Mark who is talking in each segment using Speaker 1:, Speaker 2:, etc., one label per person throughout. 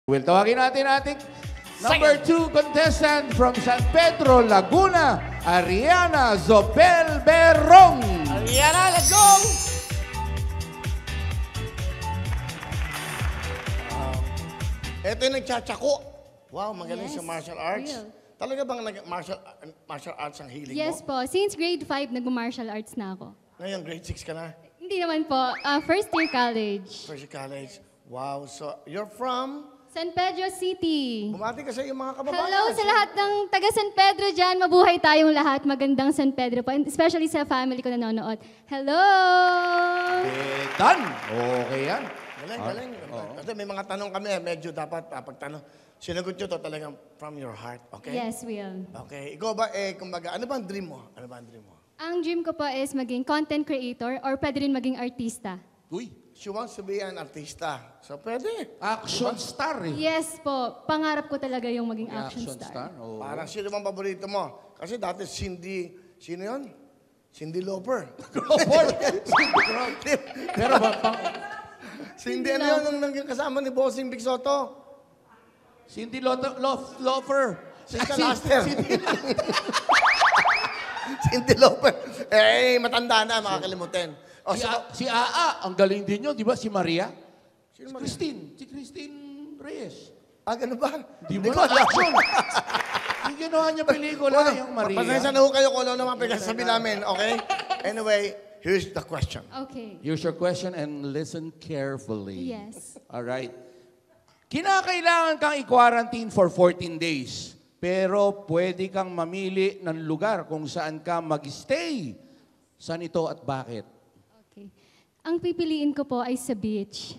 Speaker 1: Well, tawagin natin ating number 2 contestant from San Pedro, Laguna, Ariana Zobel Berrong.
Speaker 2: Ariana, let's go! Ito yung nagtsatsaku. Wow, magaling sa martial arts.
Speaker 3: Real.
Speaker 2: Talaga bang martial arts ang hiling
Speaker 3: Yes
Speaker 2: mo?
Speaker 3: po. Since grade 5, nag-martial arts na ako.
Speaker 2: Ngayon, grade 6 ka na.
Speaker 3: Hindi naman po. First year college.
Speaker 2: First year college. Wow, so you're from?
Speaker 3: San Pedro City.
Speaker 2: Bumati ka sa iyong mga kababayan.
Speaker 3: Hello sa lahat ng taga San Pedro dyan. Mabuhay tayong lahat. Magandang San Pedro po. And especially sa family ko nanonood. Hello!
Speaker 1: Done. Okay yan.
Speaker 2: Galing, galing. Kasi may mga tanong kami, medyo dapat pagtanong. Sinagot nyo to talagang from your heart, okay?
Speaker 3: Yes, Will.
Speaker 2: Okay. Ikaw ba, kumbaga, ano ba ang dream mo? Ano ba ang dream mo?
Speaker 3: Ang dream ko po is maging content creator or pwede rin maging artista.
Speaker 1: Uy,
Speaker 2: She wants to be an artista. So, pwede.
Speaker 1: action star eh.
Speaker 3: Yes po. Pangarap ko talaga yung maging action star.
Speaker 1: Oh.
Speaker 2: Parang sino bang paborito mo? Kasi dati Cindy, sino yun? Cindy Lauper.
Speaker 1: Pero ba,
Speaker 2: Cindy, ano yun nung kasama ni Bossing Big Soto?
Speaker 1: Cindy Lauper.
Speaker 2: Cindy Laster. Cindy Lauper. Eh, matanda na, makakalimutin. O,
Speaker 1: Si Aa, ang galing din yun, di ba? Si Maria?
Speaker 2: Sino Maria?
Speaker 1: Si Christine Reyes.
Speaker 2: ano ba?
Speaker 1: Di mo na action. Yung ginawa niya pelikula, yung Maria.
Speaker 2: Pasensya na ho kayo kung ano naman pinagsasabi namin, okay? Anyway, here's the question.
Speaker 3: Okay.
Speaker 1: Here's your question and listen carefully.
Speaker 3: Yes.
Speaker 1: All right. Kinakailangan kang i-quarantine for 14 days. Pero pwede kang mamili ng lugar kung saan ka mag-stay. Saan ito at bakit?
Speaker 3: Okay. Ang pipiliin ko po ay sa beach.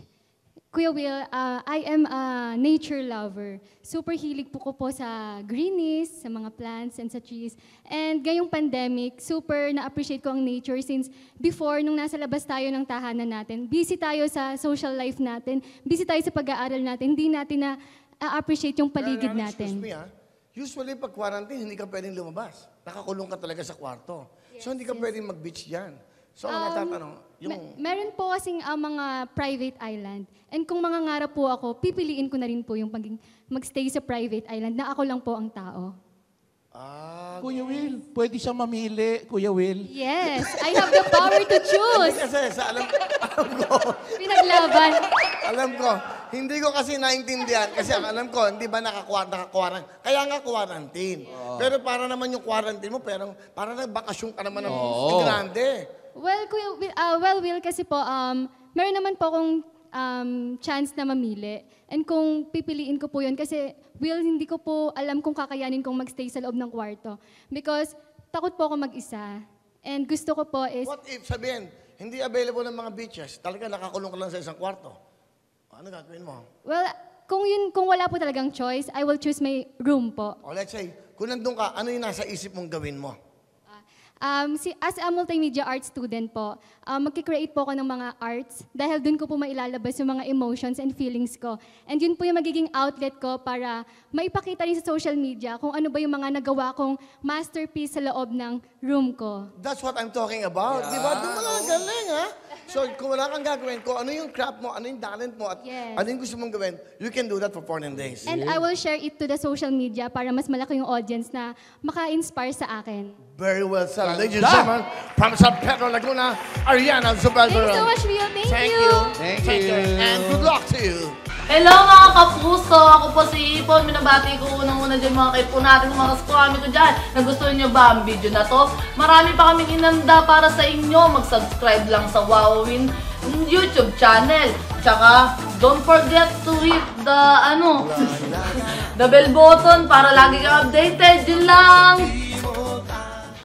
Speaker 3: Kuya Will, I am a nature lover. Super hilig po ko sa greenies, sa mga plants and sa trees. And ngayong pandemic, super na-appreciate ko ang nature since before, nung nasa labas tayo ng tahanan natin, busy tayo sa social life natin, busy tayo sa pag-aaral natin, hindi natin na-appreciate yung paligid natin.
Speaker 2: Excuse me, usually pag quarantine, hindi ka pwedeng lumabas. Nakakulong ka talaga sa kwarto. So hindi ka pwedeng mag-beach dyan. So ang natatanong,
Speaker 3: Meron po kasing mga private island. And kung mangangarap po ako, pipiliin ko na rin po yung mag-stay sa private island na ako lang po ang tao.
Speaker 1: Kuya Will, pwede siya mamili, Kuya Will.
Speaker 3: Yes, I have the power to choose.
Speaker 2: Kasi alam ko,
Speaker 3: Pinaglaban.
Speaker 2: alam ko, hindi ko kasi naintindihan. Kasi alam ko, hindi ba naka-quarantine? Kaya nga quarantine. Pero para naman yung quarantine mo, parang nagbakasyon ka naman ng grande.
Speaker 3: Well, Kuya Will, Will, kasi po, meron naman po akong chance na mamili. And kung pipiliin ko po yun, kasi Will, hindi ko po alam kung kakayanin kong magstay sa loob ng kwarto. Because takot po ako mag-isa. And gusto ko po is...
Speaker 2: What if, sabihin, hindi available ng mga beaches, talaga nakakulong ka lang sa isang kwarto? Ano gagawin mo?
Speaker 3: Well, kung wala po talagang choice, I will choose my room po.
Speaker 2: O let's say, kung nandun ka, ano yung nasa isip mong gawin mo?
Speaker 3: As a multimedia art student po, magkikreate po ako ng mga arts dahil dun ko po mailalabas yung mga emotions and feelings ko. And yun po yung magiging outlet ko para maipakita rin sa social media kung ano ba yung mga nagawa kong masterpiece sa loob ng room ko.
Speaker 2: That's what I'm talking about. Di ba? Doon mga galing, ha? So, kung wala kang gagawin, kung ano yung craft mo, ano yung talent mo, at
Speaker 3: Yes.
Speaker 2: ano yung gusto mong gawin, you can do that for 14 days.
Speaker 3: And I will share it to the social media para mas malaki yung audience na maka-inspire sa akin.
Speaker 2: Very well said. Ladies and gentlemen, from San Pedro, Laguna, Ariana Zobel
Speaker 3: Thank you so
Speaker 2: Berrong.
Speaker 3: much, Will. Thank you.
Speaker 1: Thank
Speaker 2: Take
Speaker 1: you.
Speaker 2: care. And good luck to you.
Speaker 4: Hello mga kapuso! Ako po si Ipon. Minabati ko unang-una dyan mga kaipo natin, mga kaskwami ko dyan. Nagustuhan nyo ba ang video na to? Marami pa kaming inanda para sa inyo. Mag-subscribe lang sa Wowin YouTube channel. Tsaka, don't forget to hit the, the bell button para lagi kang updated. Yun lang!